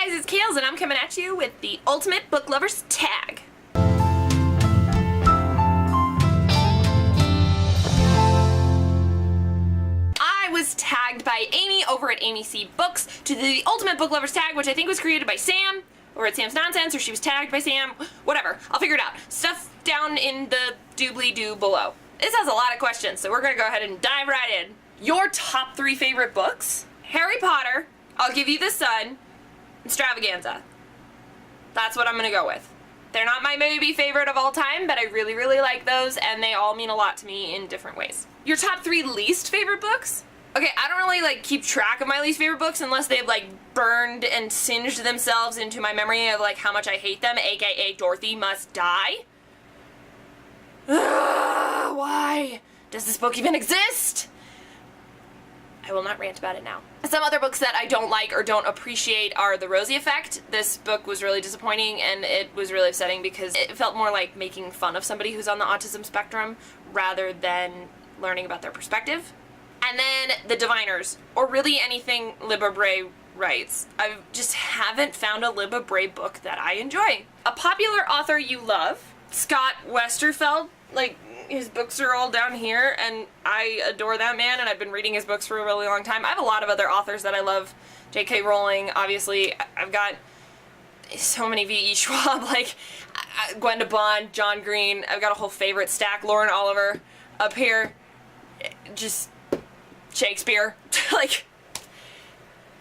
guys, it's Kales, and I'm coming at you with the Ultimate Book Lovers Tag. I was tagged by Amy over at Amy C Books to the Ultimate Book Lovers Tag, which I think was created by Sam, or at Sam's Nonsense, or she was tagged by Sam, whatever. I'll figure it out. Stuff down in the doobly-doo below. This has a lot of questions, so we're gonna go ahead and dive right in. Your top 3 favorite books? Harry Potter, I'll Give You the Sun, Extravaganza. That's what I'm gonna go with. They're not my maybe favorite of all time, but I really, really like those, and they all mean a lot to me in different ways. Your top 3 least favorite books? Okay, I don't really keep track of my least favorite books unless they've burned and singed themselves into my memory of how much I hate them, aka Dorothy Must Die. Ugh, why does this book even exist? I will not rant about it now. Some other books that I don't like or don't appreciate are The Rosie Effect. This book was really disappointing, and it was really upsetting because it felt more like making fun of somebody who's on the autism spectrum rather than learning about their perspective. And then The Diviners, or really anything Libba Bray writes. I just haven't found a Libba Bray book that I enjoy. A popular author you love? Scott Westerfeld. His books are all down here, and I adore that man, and I've been reading his books for a really long time. I have a lot of other authors that I love. J.K. Rowling, obviously. I've got so many V.E. Schwab, Gwenda Bond, John Green. I've got a whole favorite stack. Lauren Oliver up here. Just Shakespeare.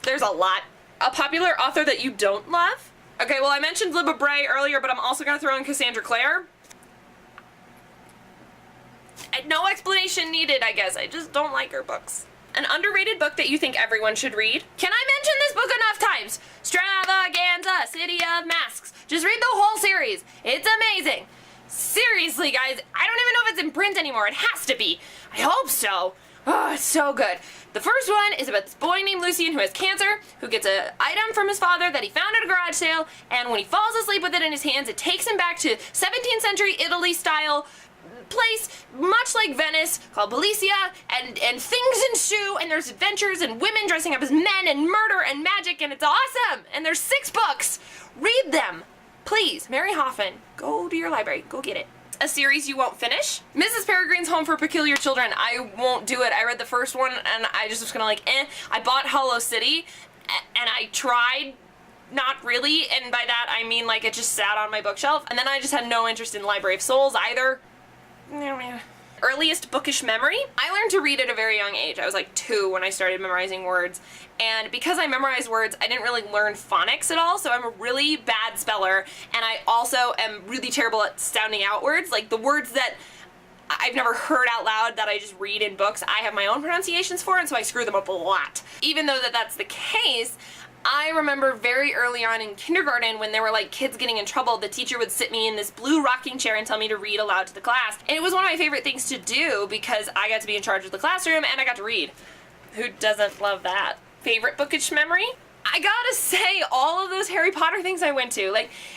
There's a lot. A popular author that you don't love? Okay, well, I mentioned Libba Bray earlier, but I'm also going to throw in Cassandra Clare. No explanation needed, I guess. I just don't like her books. An underrated book that you think everyone should read? Can I mention this book enough times? Extravaganza, City of Masks. Just read the whole series. It's amazing. Seriously, guys, I don't even know if it's in print anymore. It has to be. I hope so. Oh, it's so good. The first one is about this boy named Lucien who has cancer, who gets an item from his father that he found at a garage sale, and when he falls asleep with it in his hands, it takes him back to 17th century Italy style place, much like Venice, called Belicia, and things ensue, and there's adventures and women dressing up as men and murder and magic, and it's awesome! And there's 6 books! Read them! Please, Mary Hoffman, go to your library, go get it. A series you won't finish? Mrs. Peregrine's Home for Peculiar Children. I won't do it. I read the first one, and I just was kinda I bought Hollow City, and I tried, not really, and by that I mean it just sat on my bookshelf, and then I just had no interest in Library of Souls either. Earliest bookish memory? I learned to read at a very young age. I was 2 when I started memorizing words, and because I memorized words, I didn't really learn phonics at all, so I'm a really bad speller, and I also am really terrible at sounding out words, the words that I've never heard out loud that I just read in books, I have my own pronunciations for, and so I screw them up a lot. Even though that's the case, I remember very early on in kindergarten when there were kids getting in trouble, the teacher would sit me in this blue rocking chair and tell me to read aloud to the class. And it was one of my favorite things to do because I got to be in charge of the classroom and I got to read. Who doesn't love that? Favorite bookish memory? I gotta say, all of those Harry Potter things I went to.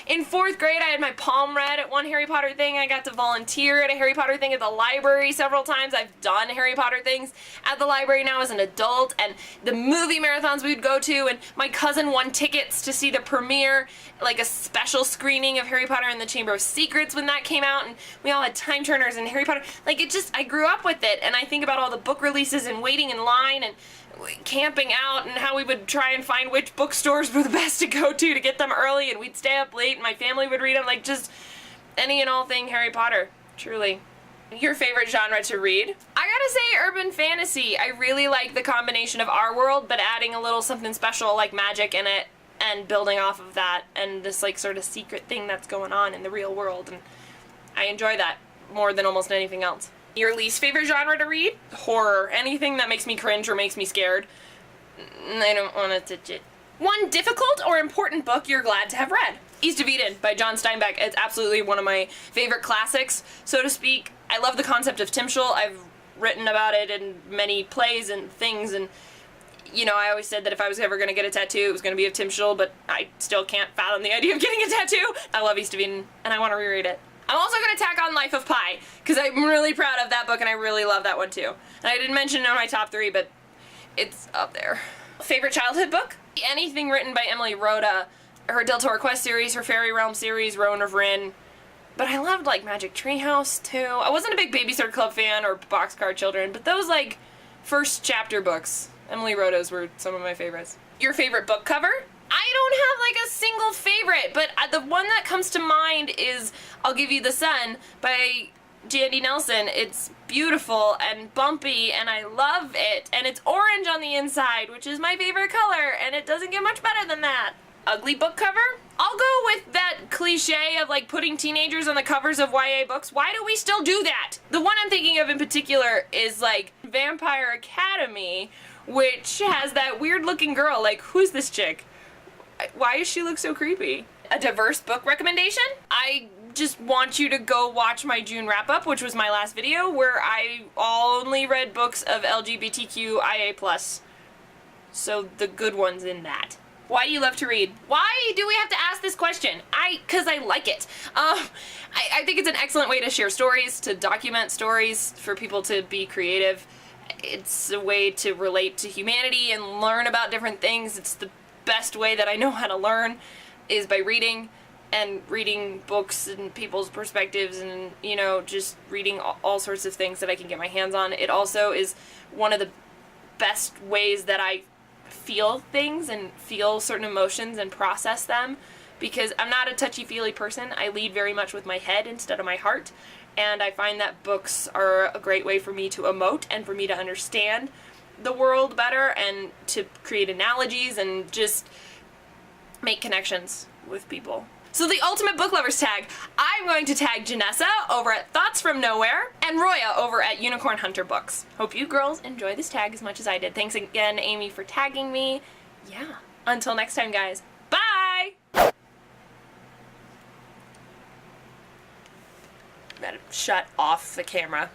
In 4th grade, I had my palm read at one Harry Potter thing. I got to volunteer at a Harry Potter thing at the library several times. I've done Harry Potter things at the library now as an adult, and the movie marathons we'd go to, and my cousin won tickets to see the premiere, a special screening of Harry Potter and the Chamber of Secrets when that came out, and we all had time turners and Harry Potter. I grew up with it, and I think about all the book releases and waiting in line, and camping out, and how we would try and find which bookstores were the best to go to get them early, and we'd stay up late and my family would read them, just any and all thing Harry Potter, truly. Your favorite genre to read? I gotta say urban fantasy. I really like the combination of our world but adding a little something special like magic in it and building off of that and this sort of secret thing that's going on in the real world, and I enjoy that more than almost anything else. Your least favorite genre to read? Horror. Anything that makes me cringe or makes me scared. I don't want to touch it. One difficult or important book you're glad to have read? East of Eden by John Steinbeck. It's absolutely one of my favorite classics, so to speak. I love the concept of Timshel. I've written about it in many plays and things, and I always said that if I was ever going to get a tattoo, it was going to be of Timshel, but I still can't fathom the idea of getting a tattoo. I love East of Eden, and I want to reread it. I'm also going to tack on Life of Pi, because I'm really proud of that book and I really love that one too. And I didn't mention it in my top 3, but it's up there. Favorite childhood book? Anything written by Emily Rhoda. her Del Toro Quest series, her Fairy Realm series, Rowan of Rin. But I loved, like, Magic Treehouse, too. I wasn't a big Babysitter Club fan or Boxcar Children, but those, like, first chapter books, Emily Rota's, were some of my favorites. Your favorite book cover? I don't have, like, a single favorite, but the one that comes to mind is I'll Give You the Sun by Jandy Nelson. It's beautiful and bumpy, and I love it, and it's orange on the inside, which is my favorite color, and it doesn't get much better than that. Ugly book cover? I'll go with that cliche of, like, putting teenagers on the covers of YA books. Why do we still do that? The one I'm thinking of in particular is, like, Vampire Academy, which has that weird-looking girl. Like, who's this chick? Why does she look so creepy? A diverse book recommendation? I just want you to go watch my June wrap-up, which was my last video, where I only read books of LGBTQIA+. So the good ones in that. Why do you love to read? Why do we have to ask this question? Because I like it. I think it's an excellent way to share stories, to document stories, for people to be creative. It's a way to relate to humanity and learn about different things. It's the best way that I know how to learn, is by reading, and reading books and people's perspectives, and, you know, just reading all sorts of things that I can get my hands on. It also is one of the best ways that I feel things and feel certain emotions and process them, because I'm not a touchy-feely person. I lead very much with my head instead of my heart, and I find that books are a great way for me to emote and for me to understand the world better and to create analogies and just make connections with people. So the ultimate book lovers tag, I'm going to tag Janessa over at Thoughts From Nowhere and Roya over at Unicorn Hunter Books. Hope you girls enjoy this tag as much as I did. Thanks again, Amy, for tagging me. Yeah, until next time, guys. Bye! Better shut off the camera.